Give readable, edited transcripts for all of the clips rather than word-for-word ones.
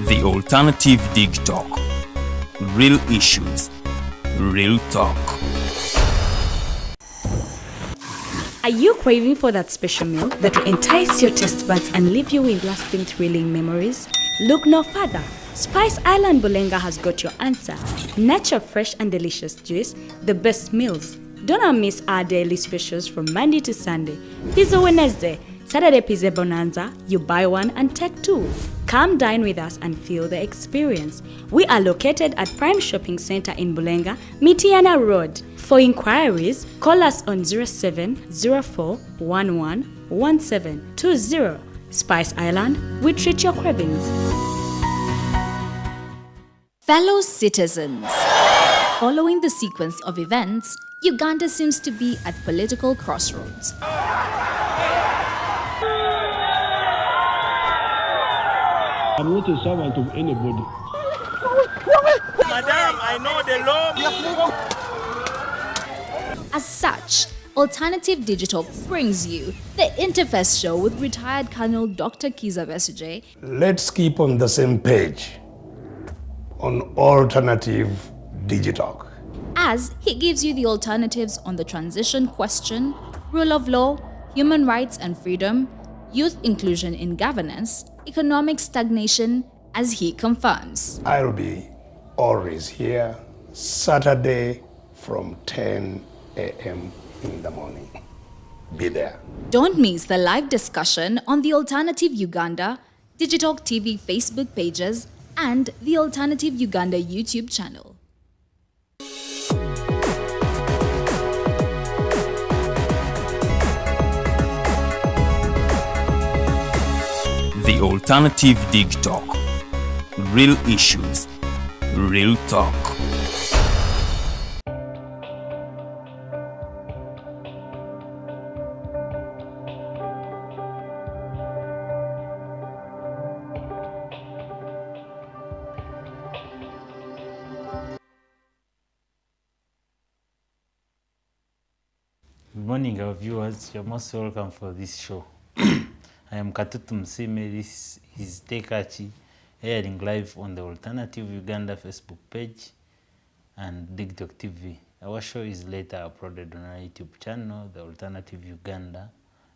The Alternative Digitalk. Real issues, real talk. Are you craving for that special meal that will entice your taste buds and leave you with lasting thrilling memories? Look no further. Spice Island Bulenga has got your answer. Natural, fresh and delicious juice, the best meals. Don't miss our daily specials from Monday to Sunday. Pizza Wednesday, Saturday Pizza Bonanza, you buy one and take two. Come dine with us and feel the experience. We are located at Prime Shopping Center in Bulenga, Mitiana Road. For inquiries, call us on 0704111720. Spice Island, we treat your cravings. Fellow citizens, following the sequence of events, Uganda seems to be at political crossroads. I'm not a servant of anybody. Madam, I know the law. As such, Alternative Digital brings you the Interface Show with retired Colonel Dr. Kiza Besuje. Let's keep on the same page on Alternative Digitalk. As he gives you the alternatives on the transition question, rule of law, human rights and freedom, youth inclusion in governance, economic stagnation, as he confirms. I'll be always here, Saturday from 10 a.m. in the morning. Be there. Don't miss the live discussion on the Alternative Uganda, Digitalk TV Facebook pages, and the Alternative Uganda YouTube channel. The Alternative Digitalk. Real issues, real talk. Good morning, our viewers. You're most welcome for this show. I am Katutu Msime. This is Tekachi, airing live on the Alternative Uganda Facebook page and Digitalk TV. Our show is later uploaded on our YouTube channel, the Alternative Uganda,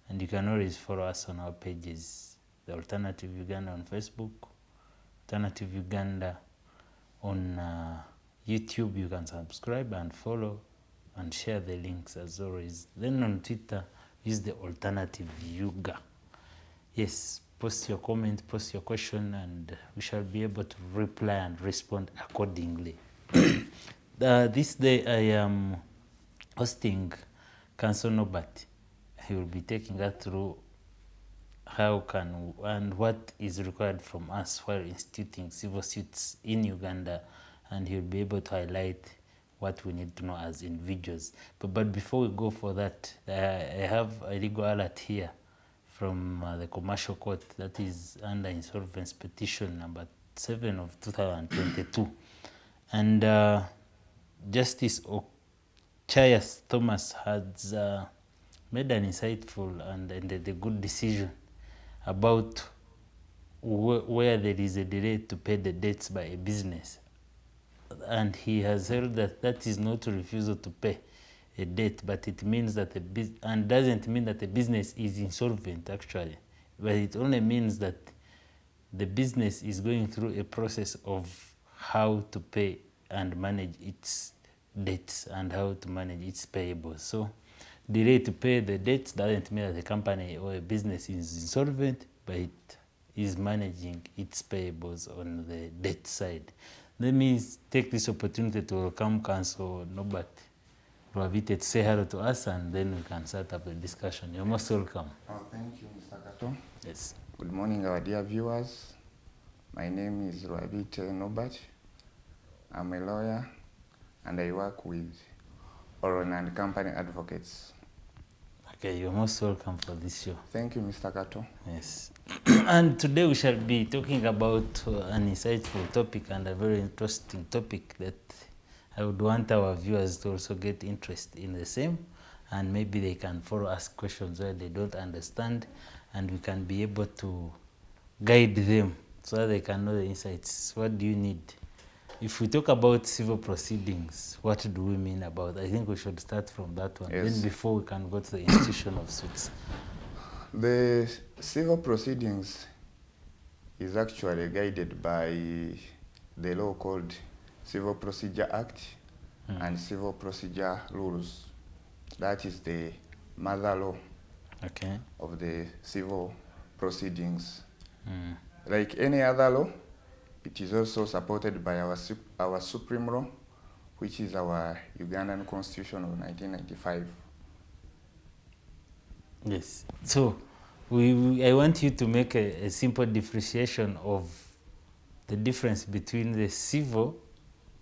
and you can always follow us on our pages, the Alternative Uganda on Facebook, Alternative Uganda on YouTube. You can subscribe and follow and share the links as always. Then on Twitter, use the Alternative Yuga. Yes, post your comment, post your question, and we shall be able to reply and respond accordingly. This day I am hosting Counsel Rwabiite. He will be taking us through how can and what is required from us while instituting civil suits in Uganda, and he'll be able to highlight what we need to know as individuals. But before we go for that, I have a legal alert here from the commercial court that is under insolvency petition number 7 of 2022. And Justice Ochayas Thomas has made an insightful and a good decision about where there is a delay to pay the debts by a business. And he has held that that is not a refusal to pay a debt, but it means that and doesn't mean that the business is insolvent actually, but it only means that the business is going through a process of how to pay and manage its debts and how to manage its payables. So delay to pay the debts doesn't mean that the company or a business is insolvent, but it is managing its payables on the debt side. Let me take this opportunity to welcome Counsel Rwabiite to say hello to us, and then we can start up the discussion. You're most welcome. Oh, thank you, Mr. Kato. Yes. Good morning, our dear viewers. My name is Rwabiite Nobert. I'm a lawyer, and I work with Oron and Company Advocates. Okay, you're most welcome for this show. Thank you, Mr. Kato. Yes. And today we shall be talking about an insightful topic and a very interesting topic that I would want our viewers to also get interest in the same, and maybe they can follow us questions where they don't understand, and we can be able to guide them so that they can know the insights. What do you need? If we talk about civil proceedings, what do we mean about? I think we should start from that one. Yes. Then before we can go to the institution of suits. The civil proceedings is actually guided by the law called Civil Procedure Act and Civil Procedure Rules. That is the mother law of the civil proceedings. Like any other law, it is also supported by our supreme law, which is our Ugandan Constitution of 1995. Yes. So I want you to make a simple differentiation of the difference between the civil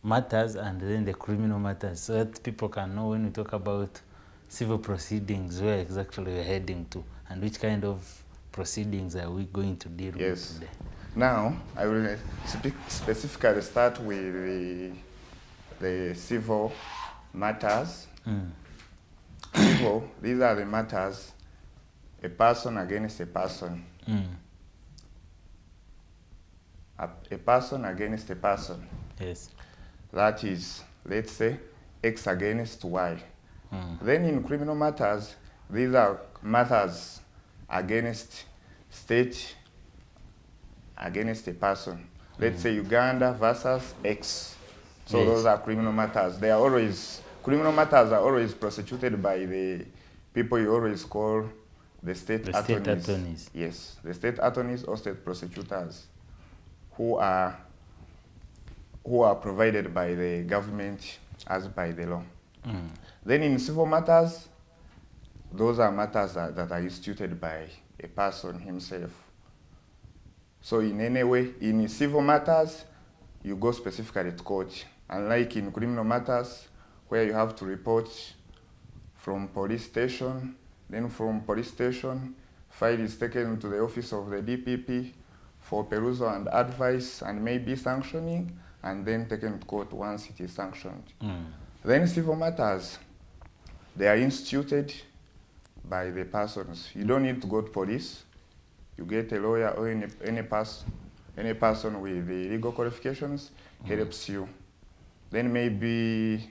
matters and then the criminal matters, so that people can know when we talk about civil proceedings, where exactly we're heading to and which kind of proceedings are we going to deal with today. Now, I will specifically start with the civil matters. Civil, these are the matters, a person against a person. A person against a person. Yes. That is, let's say, X against Y. Then in criminal matters, these are matters against state, against a person. Let's say Uganda versus X. So those are criminal matters. They are always, criminal matters are always prosecuted by the people you always call the state attorneys. Yes, the state attorneys or state prosecutors who are provided by the government as by the law. Then in civil matters, those are matters that are instituted by a person himself. So in any way, in civil matters, you go specifically to court. Unlike in criminal matters, where you have to report from police station, then from police station, file is taken to the office of the DPP for perusal and advice and maybe sanctioning, and then taken to court once it is sanctioned. Then civil matters, they are instituted by the persons. You don't need to go to police. You get a lawyer or any person with the legal qualifications helps you. Then maybe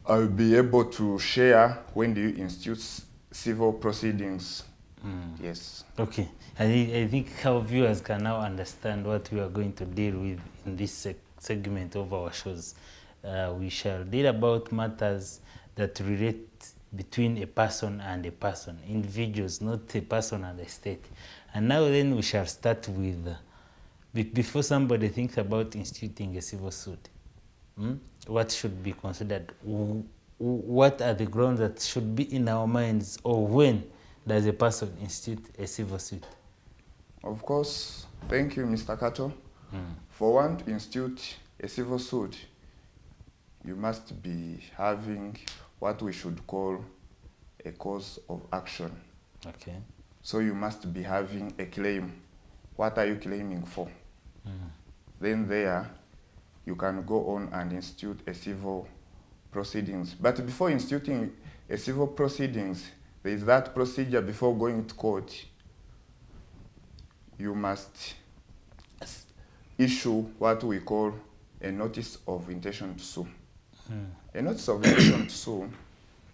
I'll be able to share when do you institute civil proceedings. Yes. Okay. I think our viewers can now understand what we are going to deal with in this segment of our shows. We shall deal about matters that relate between a person and a person, individuals, not a person and a state. And now then we shall start with, before somebody thinks about instituting a civil suit, what should be considered? What are the grounds that should be in our minds, or when does a person institute a civil suit? Of course, thank you, Mr. Kato. For one to institute a civil suit, you must be having what we should call a cause of action. Okay. So you must be having a claim. What are you claiming for? Then there, you can go on and institute a civil proceedings. But before instituting a civil proceedings, there is that procedure before going to court. You must issue what we call a notice of intention to sue. A notice of intention to sue,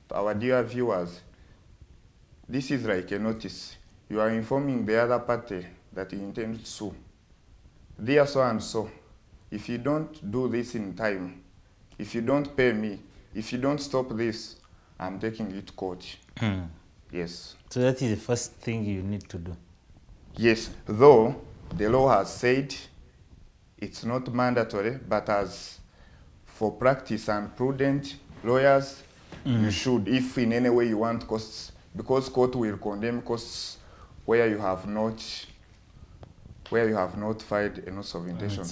to our dear viewers, this is like a notice. You are informing the other party that you intend to sue. Dear so and so, if you don't do this in time, if you don't pay me, if you don't stop this, I'm taking you to court. Yes. So that is the first thing you need to do. Yes, though the law has said it's not mandatory, but as for practice and prudent lawyers, you should, if in any way you want costs, because court will condemn costs where you have not filed a notice of intention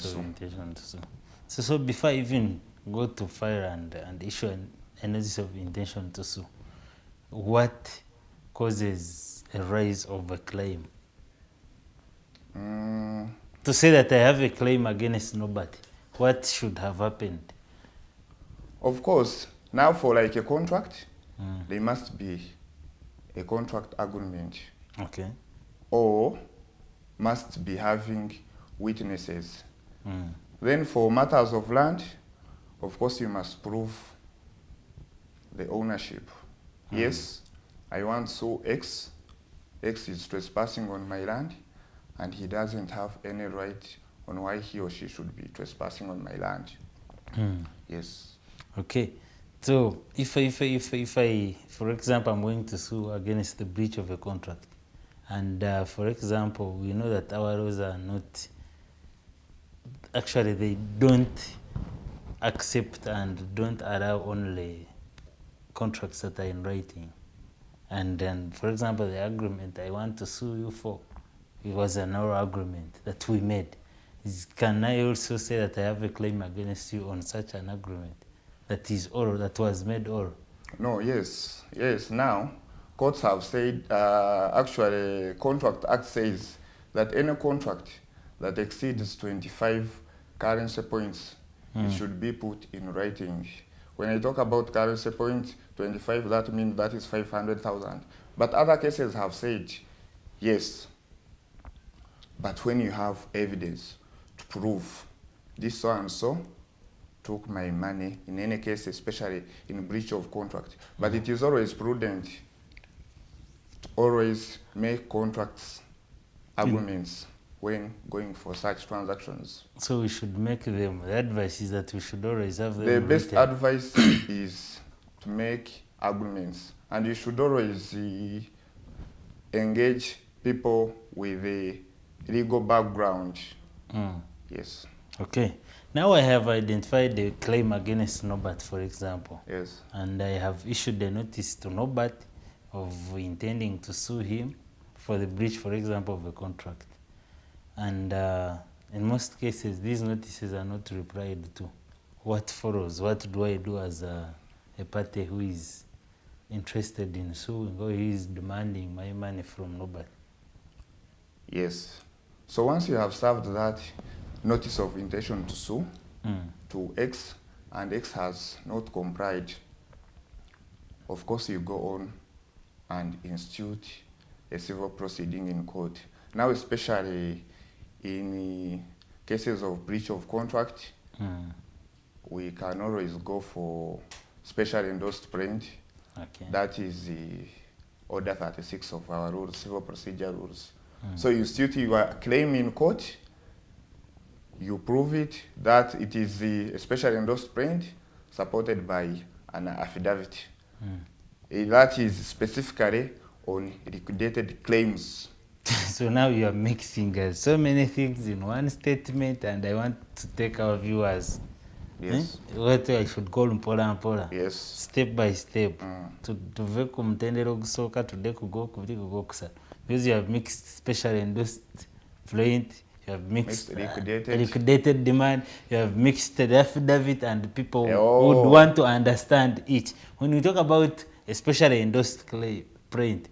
to sue. So before I even go to file and issue a notice of intention to sue, what causes a rise of a claim? To say that I have a claim against nobody, what should have happened? Of course, now for like a contract, there must be a contract agreement. Okay. Or must be having witnesses. Then for matters of land, of course you must prove the ownership. Yes, I want to sue X. X is trespassing on my land, and he doesn't have any right on why he or she should be trespassing on my land. Yes. Okay. So if I, for example, I'm going to sue against the breach of a contract, and for example, we know that our laws are not, actually they don't accept and don't allow only contracts that are in writing. And then, for example, the agreement I want to sue you for, it was an oral agreement that we made. Can I also say that I have a claim against you on such an agreement that is oral, that was made oral? No, yes. Now, courts have said, actually, Contract Act says that any contract that exceeds 25 currency points, it should be put in writing. When I talk about currency point 25, that means that is 500,000. But other cases have said, yes, but when you have evidence to prove this so and so took my money, in any case, especially in breach of contract. But it is always prudent to always make contracts agreements when going for such transactions. So we should make them, the advice is that we should always have them The best written. advice is to make agreements, and you should always engage people with a legal background. Yes. Okay. Now I have identified the claim against Nobert, for example. Yes. And I have issued a notice to Nobert of intending to sue him for the breach, for example, of a contract. And in most cases, these notices are not replied to. What follows? What do I do as a party who is interested in suing or who is demanding my money from Nobert? Yes. So once you have served that notice of intention to sue to X, and X has not complied, of course you go on and institute a civil proceeding in court. Now, especially in cases of breach of contract, we can always go for special endorsed print. Okay. That is the Order 36 of our rules, civil procedure rules. So you institute your claim in court, you prove it, that it is the special endorsed print supported by an affidavit. That is specifically on liquidated claims. So now you are mixing so many things in one statement, and I want to take our viewers. Yes. What I should call mpola. Yes. Step by step. Tuve ku mtendera ogusooka tudde ku gwokubiri ku gwokusatu. Because you have mixed special endorsed print, you have mixed liquidated demand, you have mixed the affidavit, and people would want to understand each. When we talk about a special endorsed print,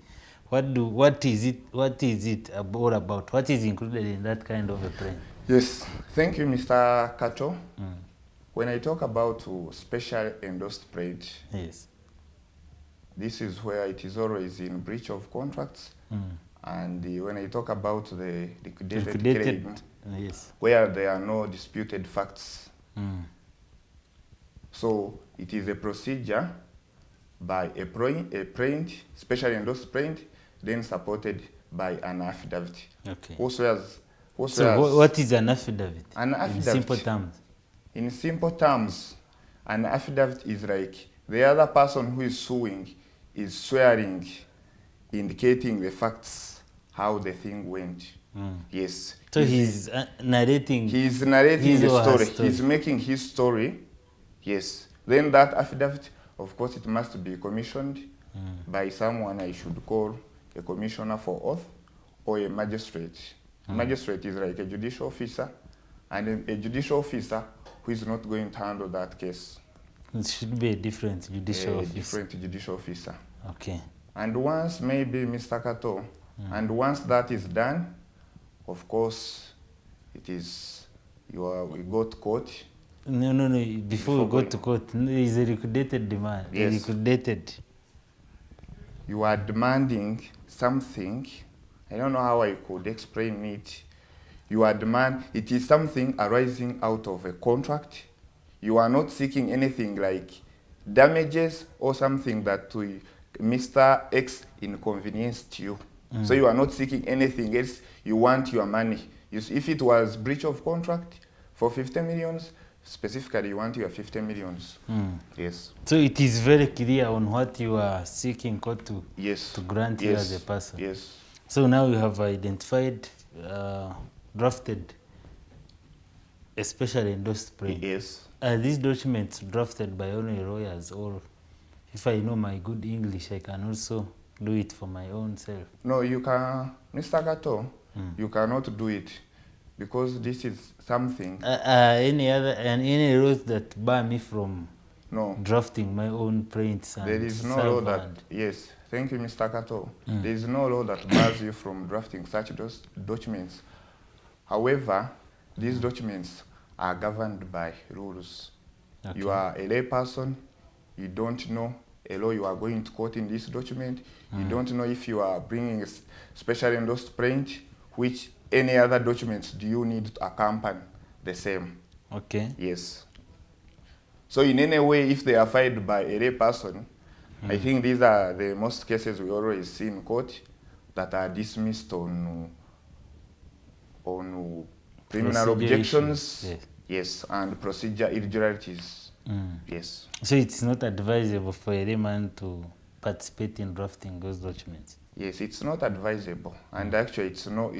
what is it all about? What is included in that kind of a print? Yes, thank you, Mr. Kato. When I talk about special endorsed print, yes, this is where it is always in breach of contracts. And when I talk about the liquidated claim, yes, where there are no disputed facts. So it is a procedure by a print, special endorsed print, then supported by an affidavit. Okay. So what is an affidavit? An affidavit, in simple terms? In simple terms, an affidavit is like the other person who is suing is swearing, indicating the facts, how the thing went. Yes. So he's narrating. He's narrating the story. Story. He's making his story. Yes. Then that affidavit, of course, it must be commissioned by someone I should call a commissioner for oath or a magistrate. Magistrate is like a judicial officer, and a judicial officer who is not going to handle that case. It should be a different judicial officer. Different judicial officer. Okay. And once, maybe, Mr. Kato, and once that is done, of course, it is, we go to court. No. Before we go to court, there is a liquidated demand. Yes. Liquidated. You are demanding something, I don't know how I could explain it. Your demand, it is something arising out of a contract. You are not seeking anything like damages or something that will Mr. X inconvenienced you. So you are not seeking anything else. You want your money. If it was breach of contract for 50 millions, specifically you want your 50 millions. Yes. So it is very clear on what you are seeking court to, Yes. to grant you as a person. Yes. So now you have identified, drafted, especially endorsed print. Yes. Are these documents drafted by only lawyers, or if I know my good English, I can also do it for my own self? No, you can, Mr. Kato, you cannot do it because this is something. Any rules that bar me from No. drafting my own prints and There is no law that, serve yes, thank you, Mr. Kato. There is no law that bars you from drafting such documents. However, these documents are governed by rules. Okay. You are a lay person, you don't know a law you are going to quote in this document, you don't know if you are bringing a special endorsed print, which any other documents do you need to accompany the same. Okay. Yes. So in any way, if they are filed by a lay person, I think these are the most cases we always see in court that are dismissed on criminal Procedure objections. issues, Yes, and procedure irregularities. Yes. So it's not advisable for a layman to participate in drafting those documents? Yes, it's not advisable, and actually it's not.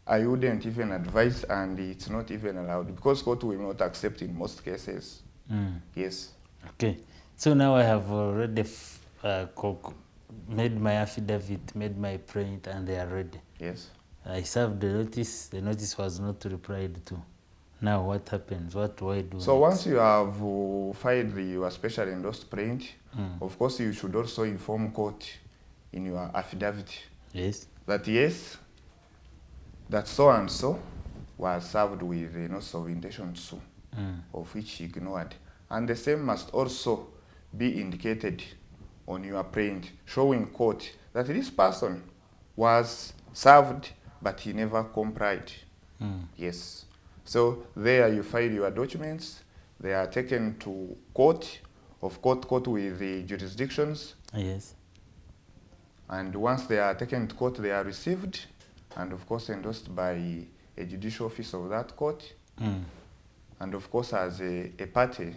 I wouldn't even advise, and it's not even allowed because court will not accept in most cases. Yes. Okay. So now I have already made my affidavit, made my print, and they are ready. Yes. I served the notice. The notice was not replied to. Now what happens? What do I do? So next? once you have filed your special endorsed print, of course you should also inform court in your affidavit. Yes. That yes, that so and so was served with a notice of intention to sue, of which he ignored. And the same must also be indicated on your print, showing court that this person was served, but he never complied. Yes. So there you file your documents, they are taken to court, court with the jurisdictions. Yes. And once they are taken to court, they are received and of course endorsed by a judicial officer of that court. And of course as a party,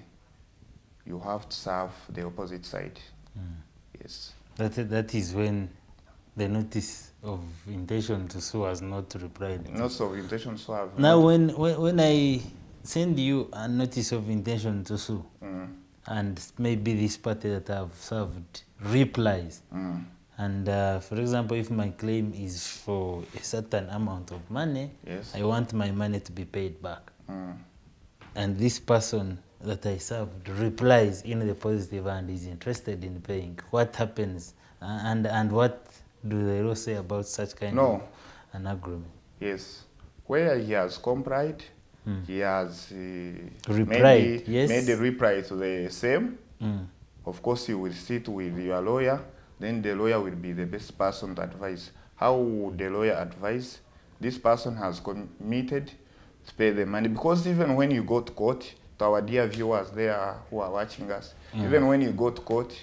you have to serve the opposite side. Yes. That is when the notice of intention to sue was not replied. Notice of intention to have. Now when I send you a notice of intention to sue, and maybe this party that I've served replies, and for example, if my claim is for a certain amount of money, yes, I want my money to be paid back. And this person that I served replies in the positive and is interested in paying, what happens? And what do the law say about such kind of an agreement? Yes. Where he has complied, he has replied, made a reply to the same. Of course, you will sit with your lawyer. Then the lawyer will be the best person to advise. How would the lawyer advise? This person has committed to pay the money. Because even when you go to court, to our dear viewers there who are watching us, even when you go to court,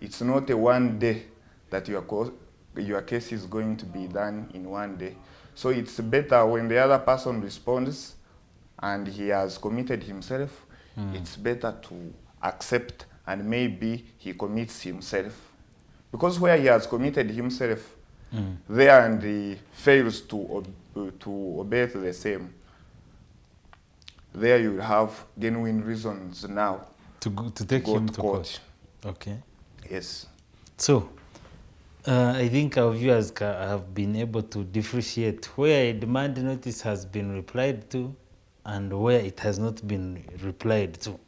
it's not a one day that your case is going to be done in one day. So it's better when the other person responds and he has committed himself, it's better to accept and maybe he commits himself. Because where he has committed himself, there and he fails to obey the same, there you will have genuine reasons now to take him to court. Okay. Yes. So, I think our viewers have been able to differentiate where a demand notice has been replied to and where it has not been replied to.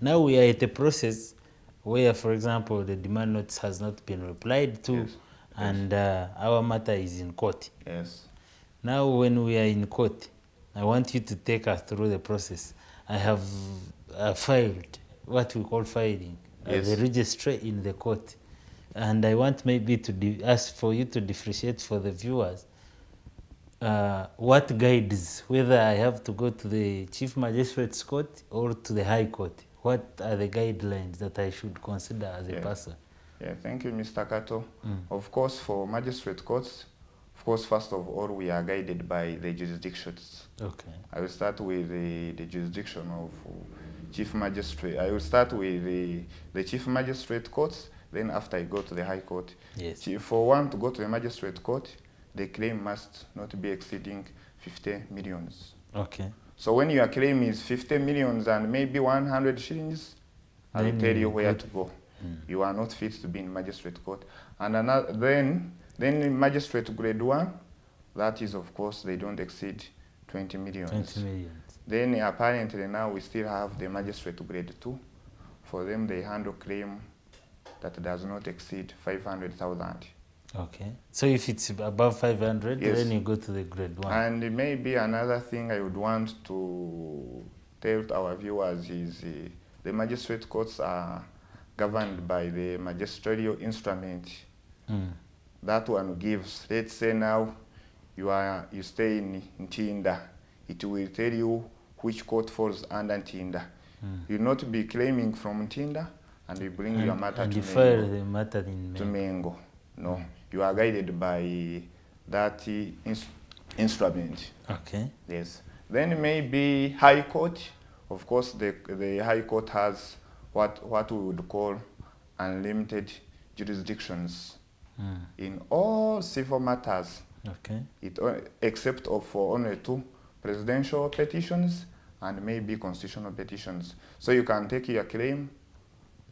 Now we are at a process where, for example, the demand notice has not been replied to, and our matter is in court. Yes. Now when we are in court, I want you to take us through the process. I have filed what we call filing, the registry in the court. and I want maybe to ask for you to differentiate for the viewers what guides whether I have to go to the Chief Magistrate's Court or to the High Court. What are the guidelines that I should consider as a person? Yeah, thank you, Mr. Kato. Of course, for magistrate courts, of course, first of all, we are guided by the jurisdictions. Okay. I will start with the jurisdiction of Chief Magistrate. I will start with the Chief Magistrate courts, then after I go to the High Court. Yes. For one to go to the Magistrate Court, the claim must not be exceeding 50 millions. Okay. So when your claim is 50 millions and maybe 100 shillings, I will tell you where to go. You are not fit to be in Magistrate Court. And another, then in Magistrate Grade 1, that is, of course, they don't exceed 20 millions. 20 millions. Then apparently now we still have the Magistrate Grade 2. For them, they handle claim that does not exceed 500,000. Okay. So if it's above 500, Yes. then you go to the Grade 1. And maybe another thing I would want to tell our viewers is the magistrate courts are governed by the magisterial instrument. That one gives, let's say now you stay in Ntinda, it will tell you which court falls under Ntinda. You'll not be claiming from Ntinda and you bring your matter and to you file Mengo. the matter in To Mengo. Mengo. No, you are guided by that instrument. Okay. Yes. Then maybe High Court. Of course, the High Court has what we would call unlimited jurisdictions in all civil matters. Okay. Except for only 2 presidential petitions and maybe constitutional petitions. So you can take your claim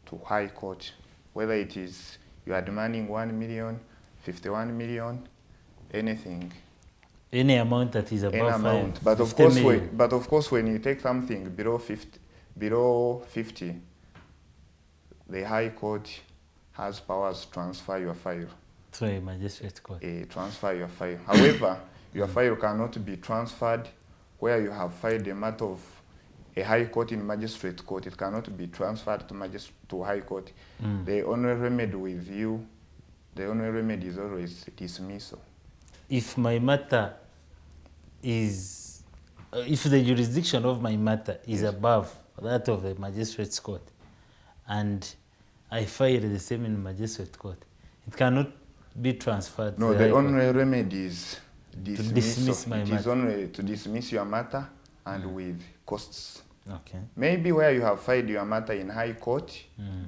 to High Court, whether it is you are demanding 1 million, 51 million, anything. Any amount that is above Any amount. But of course, when you take something below 50, the High Court has powers to transfer your file. To a magistrate court. Transfer your file. However, your file cannot be transferred where you have filed a matter of a High Court in Magistrate Court. It cannot be transferred to High Court. The only remedy with you, the only remedy is always dismissal. If my matter is, if the jurisdiction of my matter is above that of the magistrate's court, and I file the same in magistrate court, it cannot be transferred. No, to the High only Court. remedy is dismissal. To dismiss my It is matter. only to dismiss your matter and with costs. Okay. Maybe where you have filed your matter in High Court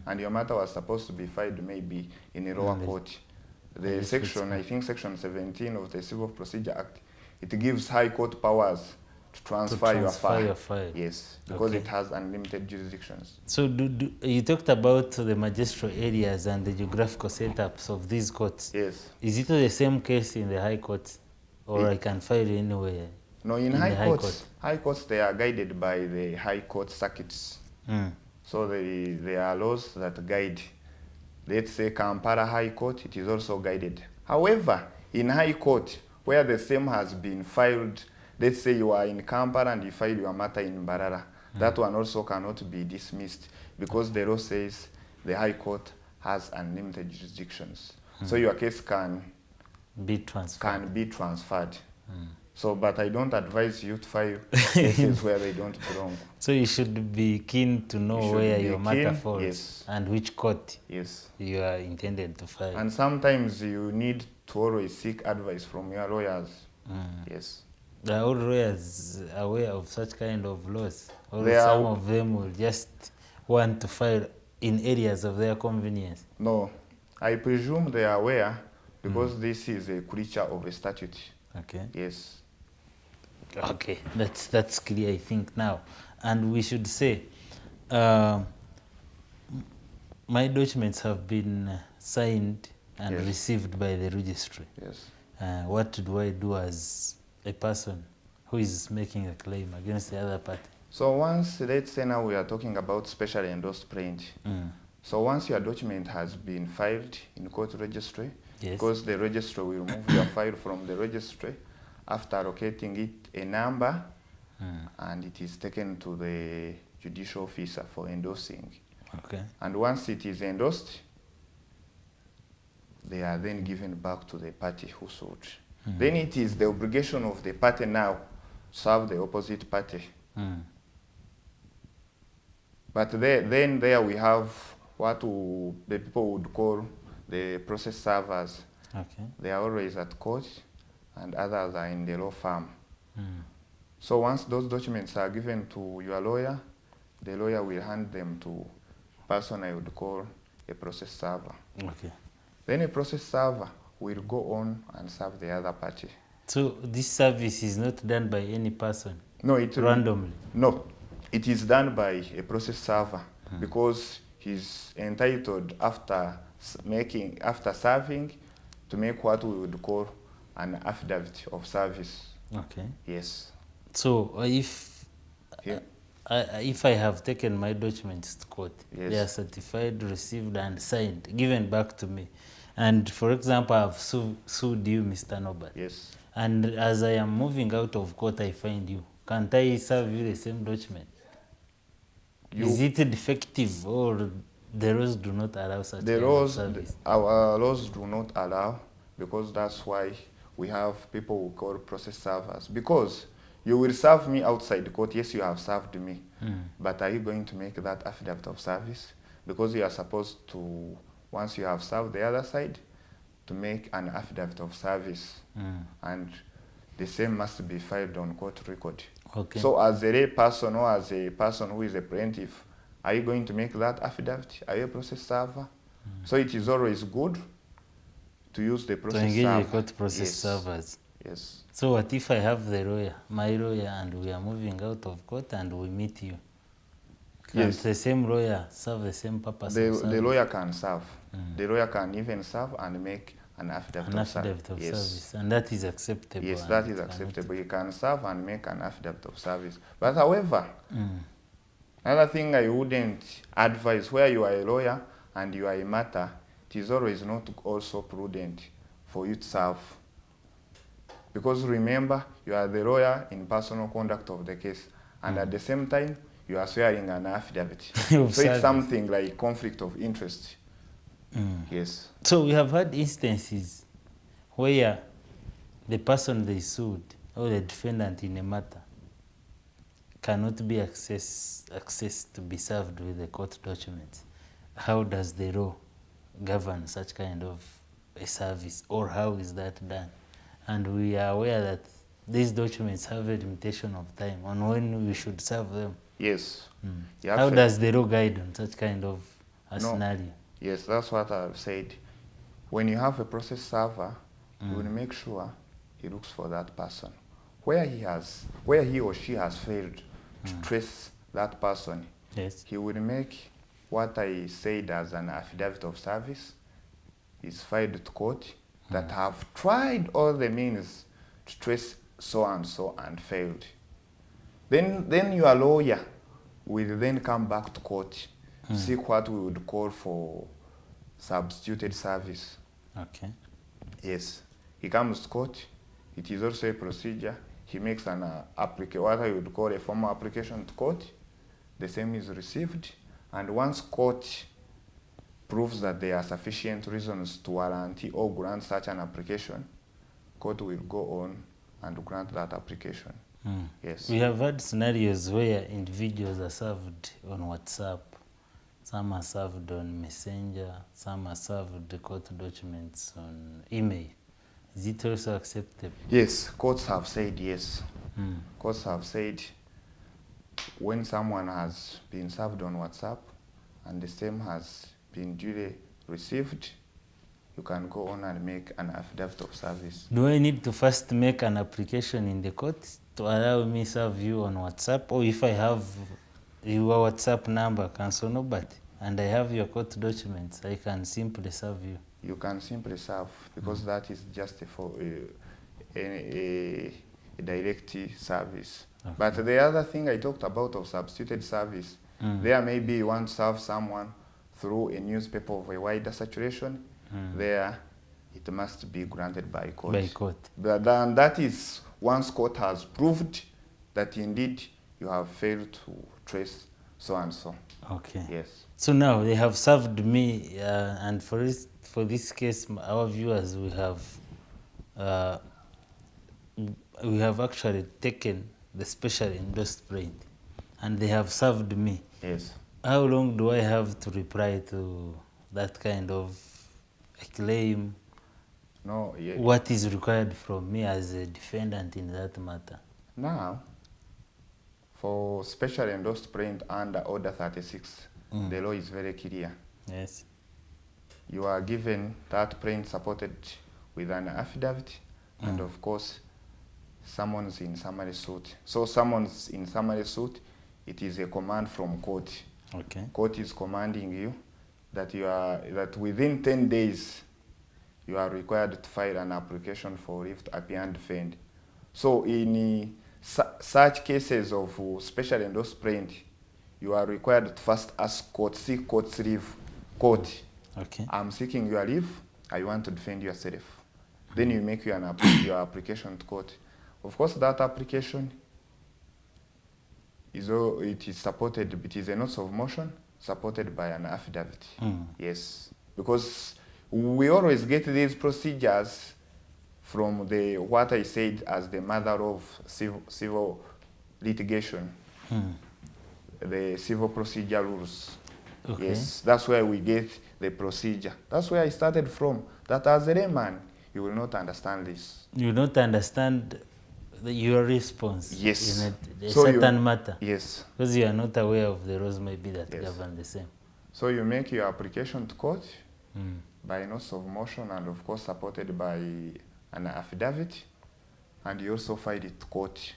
and your matter was supposed to be filed maybe in a lower court. The section, I think section 17 of the Civil Procedure Act, it gives High Court powers to transfer your file. Yes, because it has unlimited jurisdictions. So you talked about the magistral areas and the geographical setups of these courts. Yes. Is it the same case in the High Court, or I can file anywhere? No, in High Courts, they are guided by the High Court circuits. So there are laws that guide. Let's say Kampala High Court, it is also guided. However, in High Court, where the same has been filed, let's say you are in Kampala and you file your matter in Mbarara, that one also cannot be dismissed because the law says the High Court has unlimited jurisdictions. So your case can be transferred. So, but I don't advise you to file cases where they don't belong. So you should be keen to know where your matter falls and which court you are intended to file. And sometimes you need to always seek advice from your lawyers. Yes. Are all lawyers aware of such kind of laws? Or some of them will just want to file in areas of their convenience? No. I presume they are aware because this is a creature of a statute. Okay. Yes. Okay, that's clear, I think, now. And we should say, my documents have been signed and received by the registry. Yes. What do I do as a person who is making a claim against the other party? So once, let's say now we are talking about specially endorsed print. So once your document has been filed in court registry, because the registry will remove your file from the registry after allocating it a number, and it is taken to the judicial officer for endorsing. Okay. And once it is endorsed, they are then given back to the party who sued. Then it is the obligation of the party now to serve the opposite party. But then there we have what the people would call the process servers. Okay. They are always at court, and others are in the law firm. So once those documents are given to your lawyer, the lawyer will hand them to a person I would call a process server. Okay. Then a process server will go on and serve the other party. So this service is not done by any person? No, it randomly? No, it is done by a process server because he's entitled after serving to make what we would call an affidavit of service. Okay. Yes. So if I have taken my documents to court, Yes. they are certified, received and signed, given back to me. And for example, I've sued you, Mr. Nobert. Yes. And as I am moving out of court, I find you. Can't I serve you the same document? Is it defective or the laws do not allow such kind of service? Our laws do not allow, because that's why we have people who call process servers. Because you will serve me outside the court, yes, you have served me, but are you going to make that affidavit of service? Because you are supposed to, once you have served the other side, to make an affidavit of service, and the same must be filed on court record. Okay. So as a lay person or as a person who is a plaintiff, are you going to make that affidavit? Are you a process server? So it is always good to use the process server. To engage the court process servers. Yes. So what if I have the lawyer, my lawyer, and we are moving out of court and we meet you? Can the same lawyer serve the same purpose? The lawyer can serve. The lawyer can even serve and make an affidavit of service. And that is acceptable? Yes, that is acceptable. You can serve and make an affidavit of service. But however, another thing I wouldn't advise, where you are a lawyer and you are a matter, it is always not also prudent for you to serve. Because remember, you are the lawyer in personal conduct of the case, and at the same time, you are swearing an affidavit. So it's something like conflict of interest. Yes. So we have had instances where the person they sued or the defendant in a matter cannot be accessed to be served with the court documents. How does the law govern such kind of a service, or how is that done? And we are aware that these documents have a limitation of time on when we should serve them. Yes. How does the law guide on such kind of a scenario? Yes, that's what I've said. When you have a process server, you will make sure he looks for that person. Where he or she has failed to trace that person, he will make what I said as an affidavit of service is filed to court that have tried all the means to trace so and so and failed. Then your lawyer will then come back to court, seek what we would call for substituted service. Okay. Yes. He comes to court. It is also a procedure. He makes an what I would call a formal application to court. The same is received. And once court proves that there are sufficient reasons to warrant or grant such an application, court will go on and grant that application. Yes. We have had scenarios where individuals are served on WhatsApp, some are served on Messenger, some are served the court documents on email. Is it also acceptable? Yes, courts have said yes. Courts have said when someone has been served on WhatsApp and the same has been duly received, you can go on and make an affidavit of service. Do I need to first make an application in the court to allow me serve you on WhatsApp? Or if I have your WhatsApp number, Counsel Rwabiite, and I have your court documents, I can simply serve you? You can simply serve, because that is just a direct service. Okay. But the other thing I talked about of substituted service, there may be you want to serve someone through a newspaper of a wider saturation, there it must be granted by court. By court. But then that is once court has proved that indeed you have failed to trace so and so. Okay. Yes. So now they have served me, and for this case, our viewers, we have actually taken the special endorsed print, and they have served me. Yes. How long do I have to reply to that kind of a claim? No. Yeah. What is required from me as a defendant in that matter? Now, for special endorsed print under Order 36, the law is very clear. Yes. You are given that print supported with an affidavit, and of course, summons in summary suit. So summons in summary suit, it is a command from court. Okay. Court is commanding you that within 10 days, you are required to file an application for leave to appear and defend. So in such cases of special endorsed print, you are required to first ask court, seek court's leave. Court, Okay. I'm seeking your leave. I want to defend yourself. Then you make your application to court. Of course, that application is supported. It is a notice of motion supported by an affidavit. Yes, because we always get these procedures from what I said as the mother of civil litigation, the civil procedure rules. Okay. Yes, that's where we get the procedure. That's where I started from. That as a layman, you will not understand this. You don't understand your response Yes. in a So certain matter. Yes. Because you are not aware of the rules maybe that Yes. govern the same. So you make your application to court by notice of motion and of course supported by an affidavit, and you also file it to court.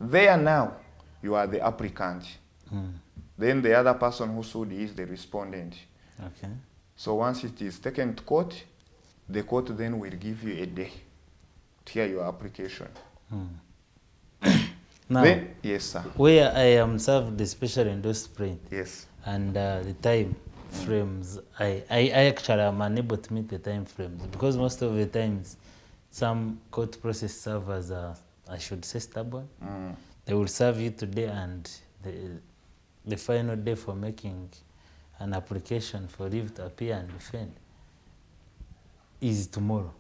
There now, you are the applicant. Then the other person who sued is the respondent. Okay. So once it is taken to court, the court then will give you a day to hear your application. Now, Then, yes, sir. where I am served the special endorsed print Yes. and the time frames, I actually am unable to meet the time frames because most of the times some court process serve as I should say stubborn. They will serve you today, and the final day for making an application for leave to appear and defend is tomorrow.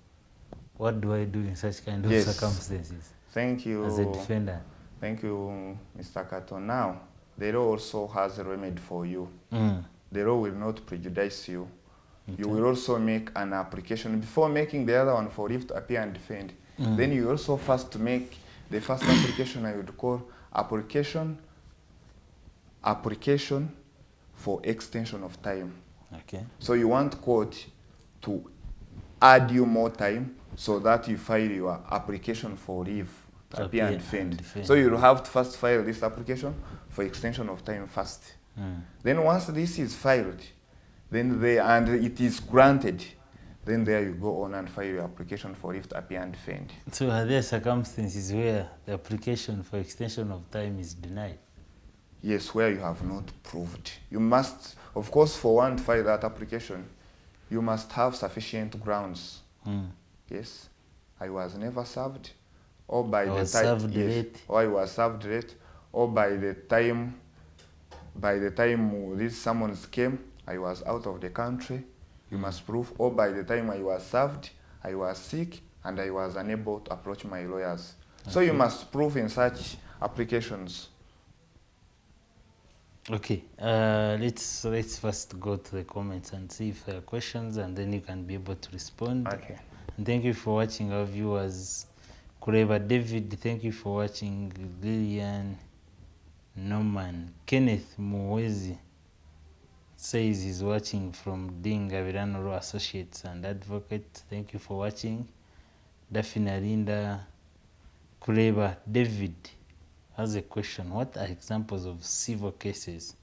What do I do in such kind of circumstances Thank you. as a defendant? Thank you, Mr. Kato. Now, the law also has a remedy for you. The law will not prejudice you. Okay. You will also make an application. Before making the other one for leave to appear and defend, then you also first make the first application I would call application for extension of time. Okay. So you want court to add you more time so that you file your application for leave to appear and defend. So you'll have to first file this application for extension of time first. Then once this is filed, then and it is granted, then there you go on and file your application for leave to appear and defend. So are there circumstances where the application for extension of time is denied? Yes, where you have not proved. You must, of course, for one to file that application, you must have sufficient grounds. Yes, I was never served, or by the time, or I was served late, or by the time these summons came, I was out of the country. You must prove, or by the time I was served, I was sick and I was unable to approach my lawyers. Okay. So you must prove in such applications. Okay, let's first go to the comments and see if there are questions, and then you can be able to respond. Okay. And thank you for watching, our viewers. Kureba David, thank you for watching. Lillian Norman. Kenneth Muwezi says he's watching from Dinga Virano Law Associates and Advocate. Thank you for watching. Daphne Linda. Kureba David has a question. What are examples of civil cases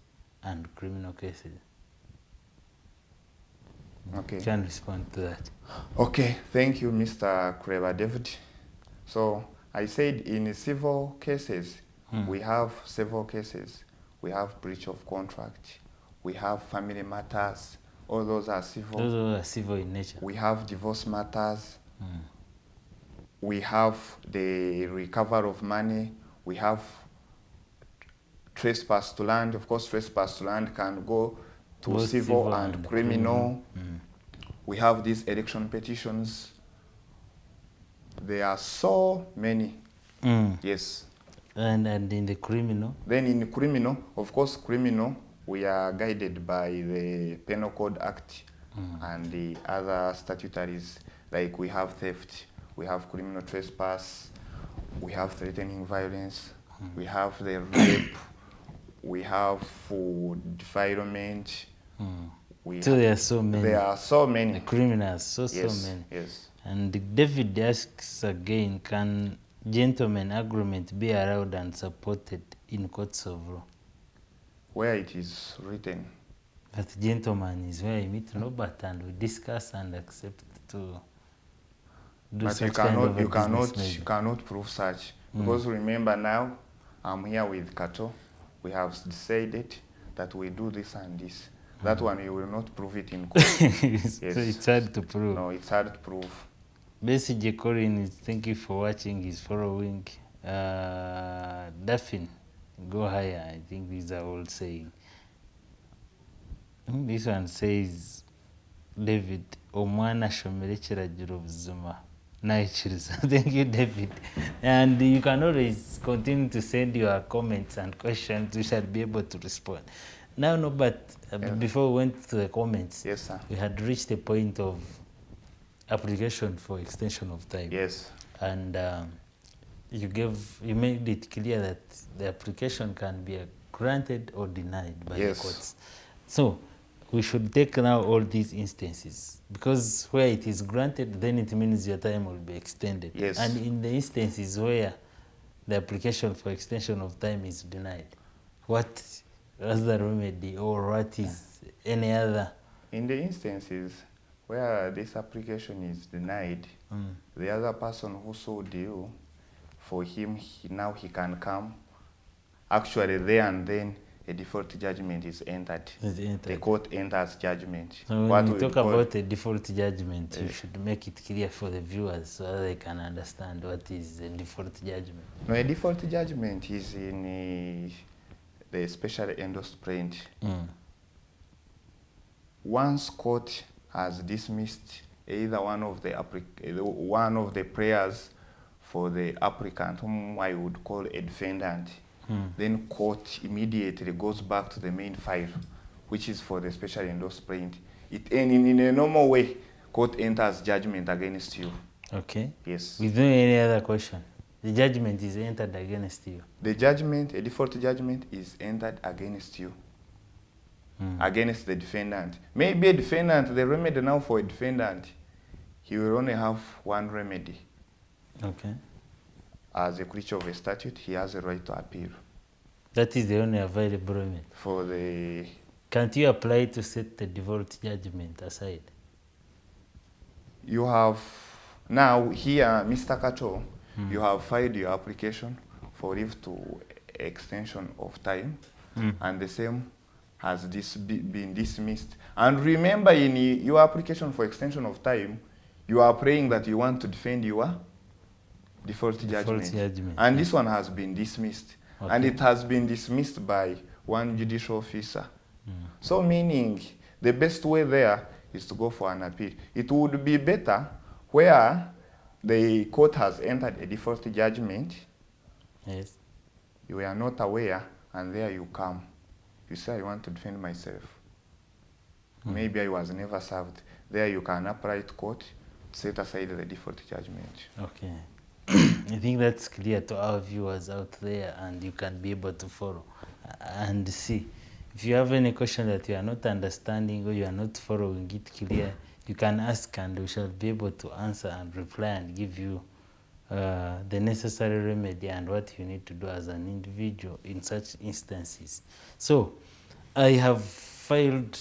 and criminal cases? Okay. Can respond to that. Okay, thank you, Mr. Kureba David. So I said in civil cases, we have several cases. We have breach of contract. We have family matters. All those are civil. Those are civil in nature. We have divorce matters. We have the recovery of money. We have trespass to land. Of course, trespass to land can go to Both civil and criminal. We have these election petitions. There are so many. Yes. And in the criminal? Then in criminal, of course, criminal, we are guided by the Penal Code Act and the other statutories, like we have theft, we have criminal trespass, we have threatening violence, we have the rape, we have defilement. So there are so many. There are so many. The criminals, so Yes, many. yes. And David asks again, can gentleman agreement be allowed and supported in courts of law? Where it is written. But gentleman is where I meet Nobert and we discuss and accept to do But such you kind of a you business cannot prove such. Because remember now, I'm here with Kato. We have decided that we do this and this. That one you will not prove it in court. Yes. So it's hard to prove. No, it's hard to prove. Basically, Corin is thank you for watching, he's following. Daphne, go higher, I think these are all saying. This one says, David, omwana shomerekera jiro buzima. Nice. Thank you, David. And you can always continue to send your comments and questions. We shall be able to respond. Now, no, but before we went to the comments, Yes, sir. we had reached the point of application for extension of time. Yes. And you made it clear that the application can be granted or denied by the courts. So we should take now all these instances, because where it is granted, then it means your time will be extended. Yes. And in the instances where the application for extension of time is denied, what is the remedy, or what is any other? In the instances where this application is denied, the other person who sold you, for him, now he can come. Actually, there and then, a default judgment is entered. The court enters judgment. So when you talk about a default judgment, you should make it clear for the viewers so they can understand what is a default judgment. No, a default judgment is in the specially endorsed print. Once court has dismissed either one of the prayers for the applicant, whom I would call a defendant, then court immediately goes back to the main file, which is for the special endorsed print. In a normal way, court enters judgment against you. Okay. Yes. Without any other question, the judgment is entered against you. The judgment, a default judgment, is entered against you, against the defendant. Maybe a defendant, the remedy now for a defendant, he will only have one remedy. Okay. As a creature of a statute, he has a right to appeal. That is the only available remedy. For the... Can't you apply to set the default judgment aside? You have, now here, Mr. Kato, you have filed your application for leave to extension of time, and the same has been dismissed. And remember, in your application for extension of time, you are praying that you want to defend your default judgment. And this one has been dismissed. Okay. And it has been dismissed by one judicial officer. So meaning, the best way there is to go for an appeal. It would be better where the court has entered a default judgment. Yes. You are not aware, and there you come. You say, I want to defend myself. Maybe I was never served. There you can apply to court, set aside the default judgment. Okay. I think that's clear to our viewers out there, and you can be able to follow and see. If you have any question that you are not understanding or you are not following it clear, you can ask and we shall be able to answer and reply and give you the necessary remedy and what you need to do as an individual in such instances. So, I have filed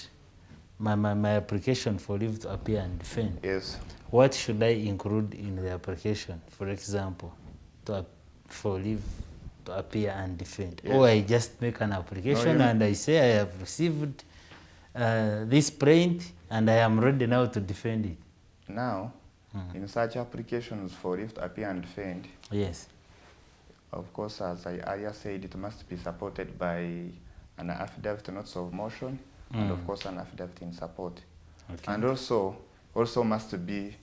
my application for leave to appear and defend. Yes. What should I include in the application, for example, for leave to appear and defend? Yes. Or I just make an application and I say I have received this print and I am ready now to defend it. Now, in such applications for leave to appear and defend, yes, Of course, as I earlier said, it must be supported by an affidavit, notes of motion, and of course an affidavit in support. Okay. And also must be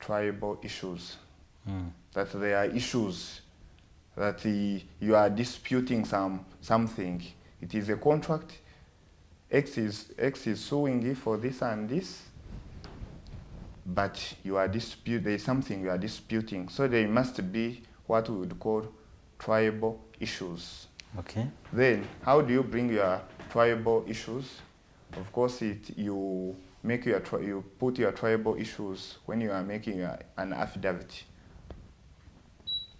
triable issues. That there are issues that you are disputing something. It is a contract. X is suing you for this and this, but there is something you are disputing. So there must be what we would call triable issues. Okay. Then, how do you bring your triable issues? Of course, you put your triable issues when you are making an affidavit.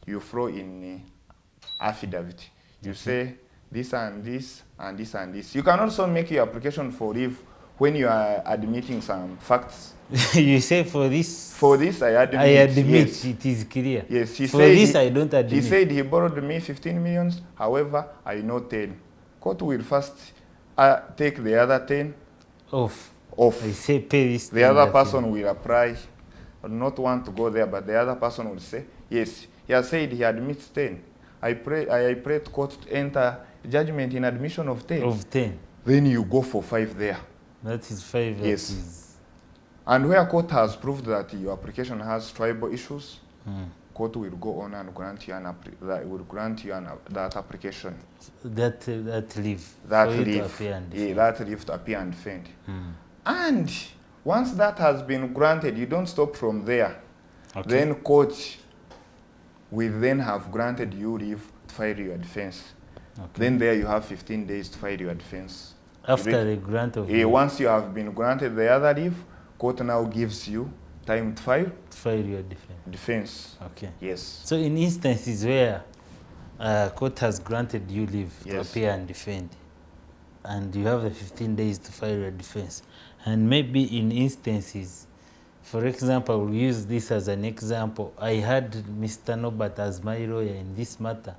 You throw in affidavit. You say this and this and this and this. You can also make your application for leave when you are admitting some facts. You say for this? For this, I admit. I admit, yes. it is clear. Yes, for this, I don't admit. He said he borrowed me 15 millions, however, I know 10. Court will first take the other 10 off. I say pay this. The other person will apply, not want to go there, but the other person will say, yes, he has said he admits 10. I pray to court to enter judgment in admission of 10. Of 10. Then you go for 5 there. That is 5. Yes. And where court has proved that your application has tribal issues, court will go on and grant you that application. That leave. That leave to appear and defend. And once that has been granted, you don't stop from there. Okay. Then court will then have granted you leave to file your defense. Okay. Then there you have 15 days to file your defense. After the grant of once you have been granted the other leave, court now gives you time to file your defense. Okay. Yes. So in instances where court has granted you leave to appear and defend, and you have the 15 days to file your defense, and maybe in instances, for example, we'll use this as an example. I had Mr. Nobert as my lawyer in this matter.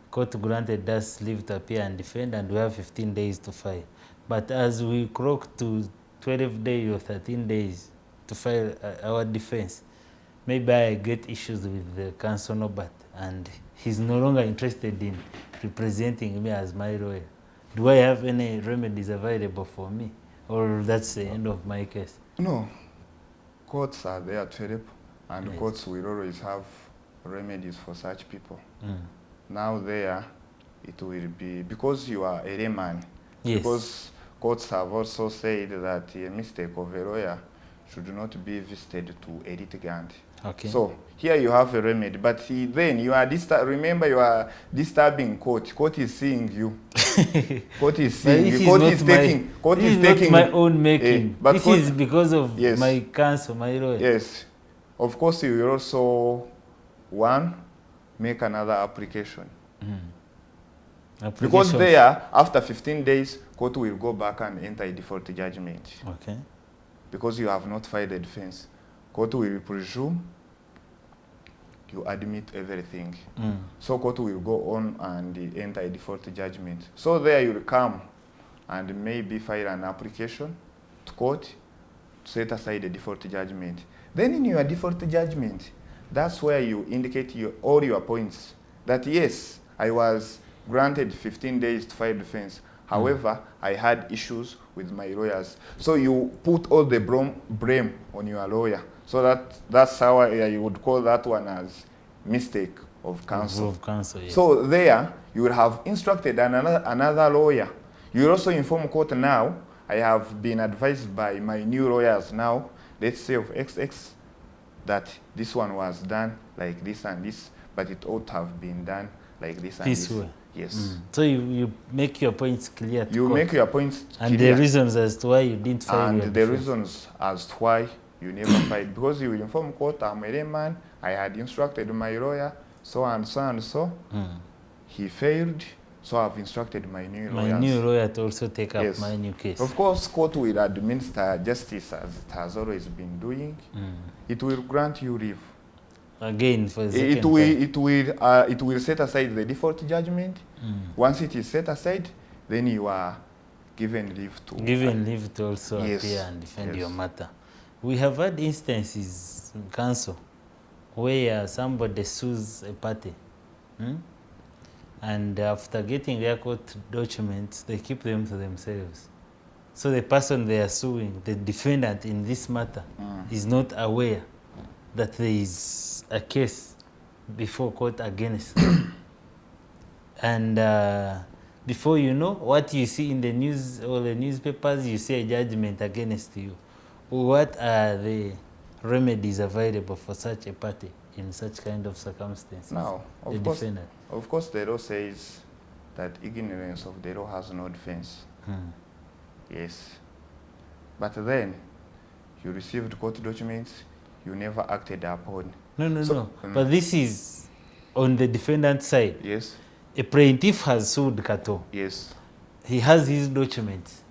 Court granted us leave to appear and defend, and we have 15 days to file. But as we clock to 12 days or 13 days to file our defense, maybe I get issues with the Counsel Rwabiite, and he's no longer interested in representing me as my lawyer. Do I have any remedies available for me, or that's the end of my case? No. Courts are there to help, and courts will always have remedies for such people. Now there, it will be, because you are a layman, because courts have also said that a mistake of a lawyer should not be visited to a litigant. Okay. So here you have a remedy, but then you are remember you are disturbing court. Court is seeing you. Court is seeing you. Court is taking. Court is taking. Not my own making. But this is because of my counsel, my lawyer. Yes. Of course, you will also make another application. Because there, after 15 days, court will go back and enter a default judgment. Okay. Because you have not filed a defense. Court will presume you admit everything. So court will go on and enter a default judgment. So there you will come and maybe file an application to court to set aside a default judgment. Then in your default judgment, that's where you indicate all your points. That yes, I was granted 15 days to file defense. However, I had issues with my lawyers. So you put all the blame on your lawyer. So that's how you would call that one as mistake of counsel. Yes. So there, you will have instructed another lawyer. You will also inform court now, I have been advised by my new lawyers now, let's say of XX, that this one was done like this and this, but it ought to have been done like this and this. Way. Yes. So you make your points clear to court. Make your points and clear. The reasons as to why you didn't file your defense. defense. Reasons as to why you never filed. Because you will inform court, I'm a layman, I had instructed my lawyer, so and so and so. He failed, so I've instructed my new lawyer. My new lawyer to also take up my new case. Of course, court will administer justice as it has always been doing. It will grant you leave. Again, for the second time. It will set aside the default judgment. Once it is set aside, then you are given leave to also appear and defend your matter. We have had instances in counsel where somebody sues a party And after getting their court documents, they keep them to themselves. So the person they are suing, the defendant in this matter, is not aware that there is a case before court against them. And before you know, what you see in the news or the newspapers, you see a judgment against you. What are the remedies available for such a party in such kind of circumstances? Now, the defendant. of course, the law says that ignorance of the law has no defense. Yes. But then, you received court documents, you never acted upon. No. But this is on the defendant's side. Yes. A plaintiff has sued Kato. Yes. He has his documents.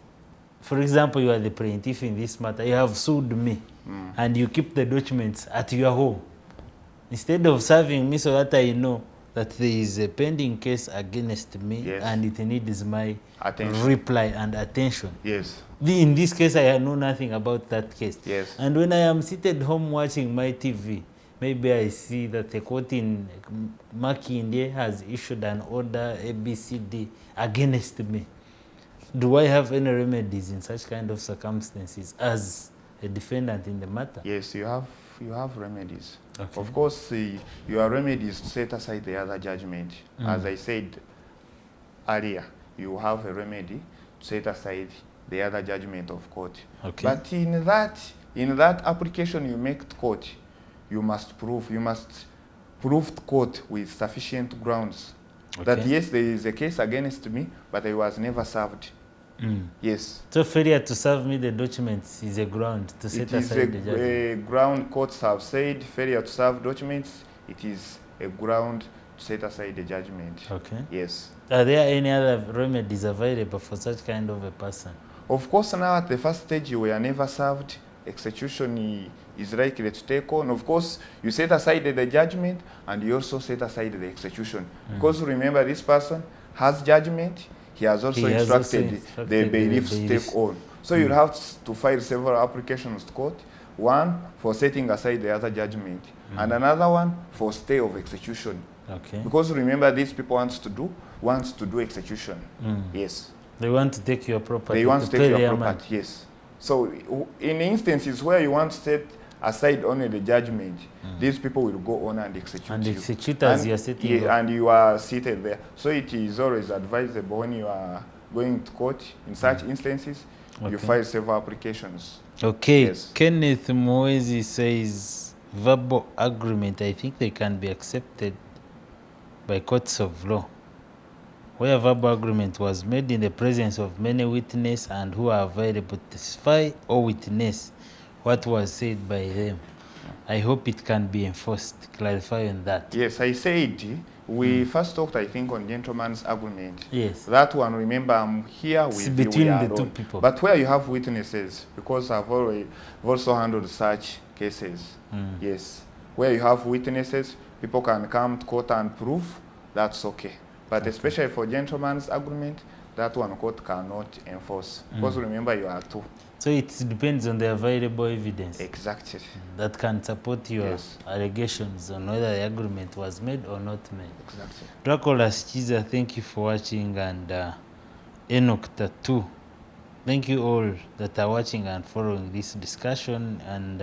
For example, you are the plaintiff in this matter. You have sued me, and you keep the documents at your home. Instead of serving me so that I know that there is a pending case against me, Yes. and it needs my Attention. reply and attention. Yes. In this case, I know nothing about that case. Yes. And when I am seated home watching my TV, maybe I see that the court in Makinde has issued an order ABCD against me. Do I have any remedies in such kind of circumstances as a defendant in the matter? Yes, you have remedies. Okay. Of course, your remedies to set aside the other judgment. As I said earlier, you have a remedy to set aside the other judgment of court. Okay. But in that application you make to court, you must prove to court with sufficient grounds that Okay. yes, there is a case against me, but I was never served. Yes. So failure to serve me the documents is a ground to set It is aside the judgment. a ground courts have said failure to serve documents. It is a ground to set aside the judgment. Okay. Yes. Are there any other remedies available for such kind of a person? Of course, now at the first stage you were never served. Execution is likely to take on. Of course, you set aside the judgment and you also set aside the execution. Because remember, this person has judgment. He has also instructed the bailiffs to take on. So you'll have to file several applications to court. One for setting aside the other judgment, and another one for stay of execution. Okay. Because remember, these people wants to do execution. Yes. They want to take your property. They want to pay take your their property. money. Yes. So in instances where you want to set aside only the judgment, these people will go on and execute And you. execute as you are sitting. Yeah, and you are seated there. So it is always advisable when you are going to court in such instances, you file several applications. Okay. Yes. Kenneth Moezi says verbal agreement, I think they can be accepted by courts of law, where verbal agreement was made in the presence of many witnesses and who are available to testify or witness what was said by them. I hope it can be enforced. Clarify on that. Yes, I said we first talked, I think, on gentleman's agreement. Yes. That one, remember, I'm here It's with between you, we are the two alone. people. But where you have witnesses, because I've also handled such cases. Yes. Where you have witnesses, people can come to court and prove, that's okay. But especially for gentleman's agreement, that one court cannot enforce. Because remember, you are two. So it depends on the available evidence Exactly. that can support your Yes. allegations on whether the agreement was made or not made. Exactly. Dracolas Chiza, thank you for watching, and Enoch Tattoo. Thank you all that are watching and following this discussion, and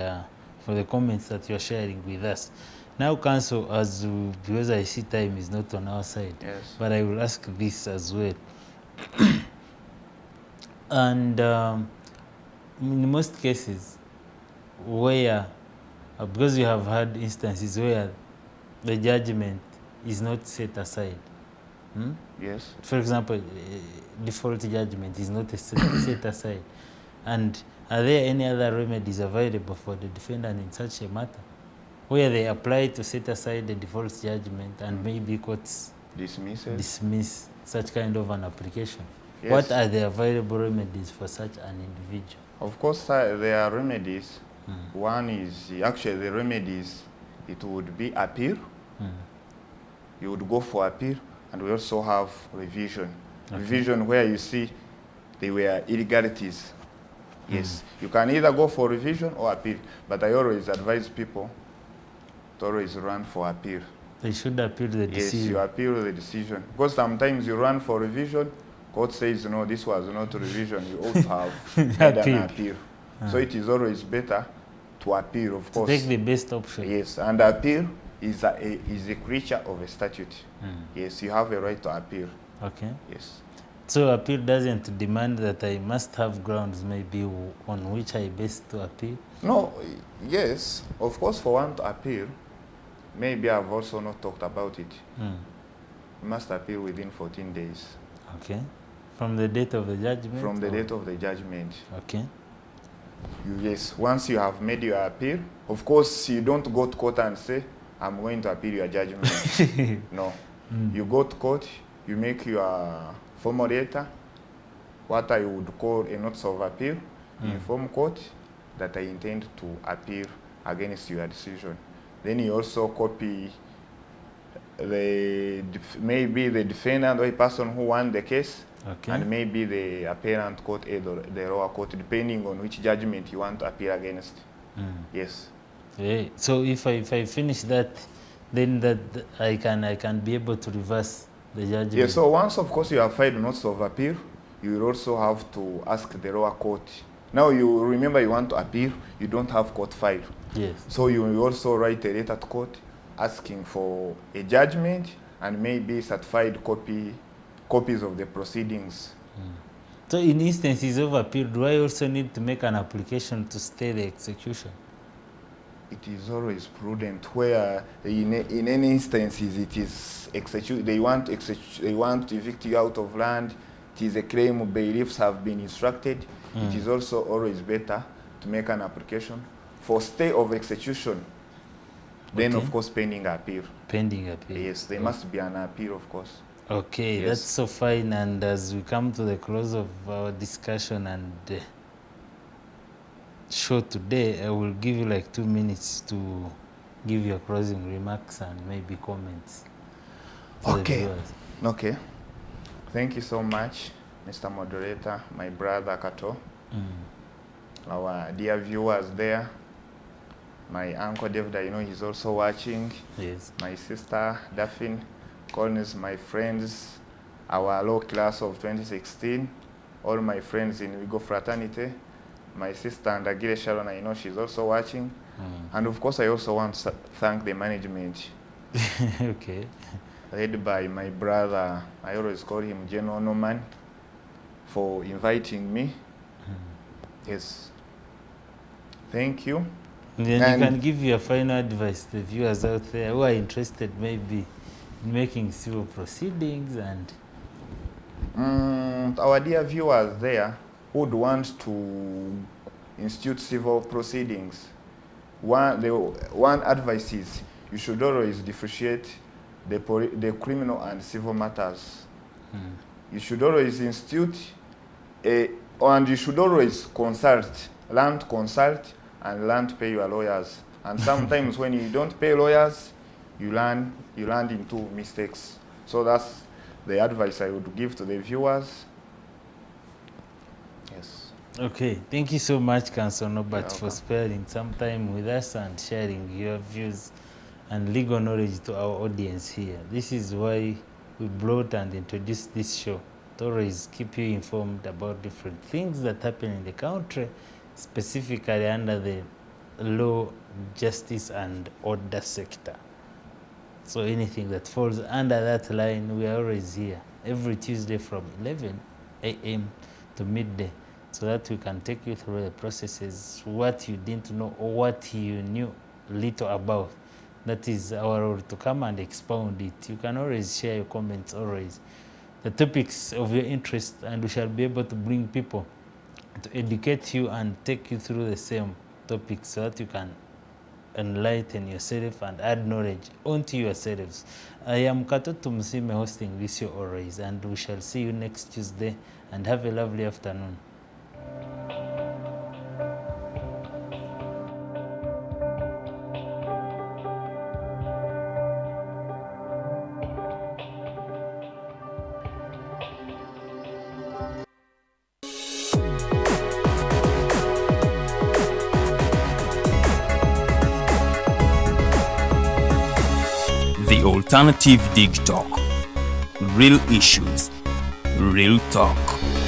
for the comments that you're sharing with us. Now, Counsel, because I see time is not on our side, Yes. but I will ask this as well. And in most cases, where, because you have had instances where the judgment is not set aside. Yes. For example, default judgment is not set aside. And are there any other remedies available for the defendant in such a matter, where they apply to set aside the default judgment and maybe courts dismiss such kind of an application? Yes. What are the available remedies for such an individual? Of course, there are remedies. One is, actually the remedies, it would be appeal. You would go for appeal, and we also have revision. Revision where you see there were illegalities. Yes, you can either go for revision or appeal, but I always advise people to always run for appeal. They should appeal the Yes, decision. you appeal the decision. Because sometimes you run for revision, court says, no, this was not revision, you ought to have made an appeal. So it is always better to appeal, of course. Take the best option. Yes, and appeal is a creature of a statute. Yes, you have a right to appeal. Okay. Yes. So appeal doesn't demand that I must have grounds maybe on which I best to appeal? No, yes, of course, for one to appeal, maybe I've also not talked about it. You must appeal within 14 days. Okay. From the date of the judgment? From the date of the judgment. Okay. Yes, once you have made your appeal, of course, you don't go to court and say, I'm going to appeal your judgment. No. You go to court, you make your formal letter, what I would call a notice of appeal, inform court that I intend to appeal against your decision. Then you also copy maybe the defendant or a person who won the case, and maybe the appellant court or the lower court, depending on which judgment you want to appeal against. Yes. Yeah. So if I finish that, then that I can be able to reverse the judgment. Yeah. So once, of course, you have filed notice of appeal, you will also have to ask the lower court. Now you remember you want to appeal, you don't have court file. Yes. So you will also write a letter to court asking for a judgment and maybe certified copies of the proceedings. So in instances of appeal, do I also need to make an application to stay the execution? It is always prudent where in any instances it is they want to evict you out of land, it is a claim bailiffs have been instructed. It is also always better to make an application for stay of execution. Then of course pending appeal. Pending appeal. Yes, there must be an appeal, of course. Okay, Yes. that's so fine. And as we come to the close of our discussion and show today, I will give you like 2 minutes to give your closing remarks and maybe comments. For the viewers. Okay. Thank you so much, Mr. Moderator, my brother Kato, our dear viewers there, my uncle David, I know he's also watching. Yes. My sister Daphne, Collins, my friends, our law class of 2016, all my friends in Wigo Fraternity, my sister Andagire Sharon, I know she's also watching. And of course, I also want to thank the management. Okay. Led by my brother, I always call him General Norman, for inviting me. Yes. Thank you. Then And you can give your final advice to the viewers out there who are interested maybe in making civil proceedings and... our dear viewers there who would want to institute civil proceedings, one advice is you should always differentiate the criminal and civil matters. You should always institute and you should always learn to consult and learn to pay your lawyers. And sometimes when you don't pay lawyers, you land into mistakes. So that's the advice I would give to the viewers. Yes. Okay, thank you so much, Counsel Nobert, for sparing some time with us and sharing your views and legal knowledge to our audience here. This is why we brought and introduced this show, to always keep you informed about different things that happen in the country, specifically under the law, justice, and order sector. So anything that falls under that line, we are always here every Tuesday from 11 a.m. to midday, so that we can take you through the processes, what you didn't know or what you knew little about. That is our role, to come and expound it. You can always share your comments, always the topics of your interest, and we shall be able to bring people to educate you and take you through the same topics, so that you can enlighten yourself and add knowledge onto yourselves. I am Katoto Musime hosting this show always, and we shall see you next Tuesday, and have a lovely afternoon. The alternative Digitalk. Real issues, real talk.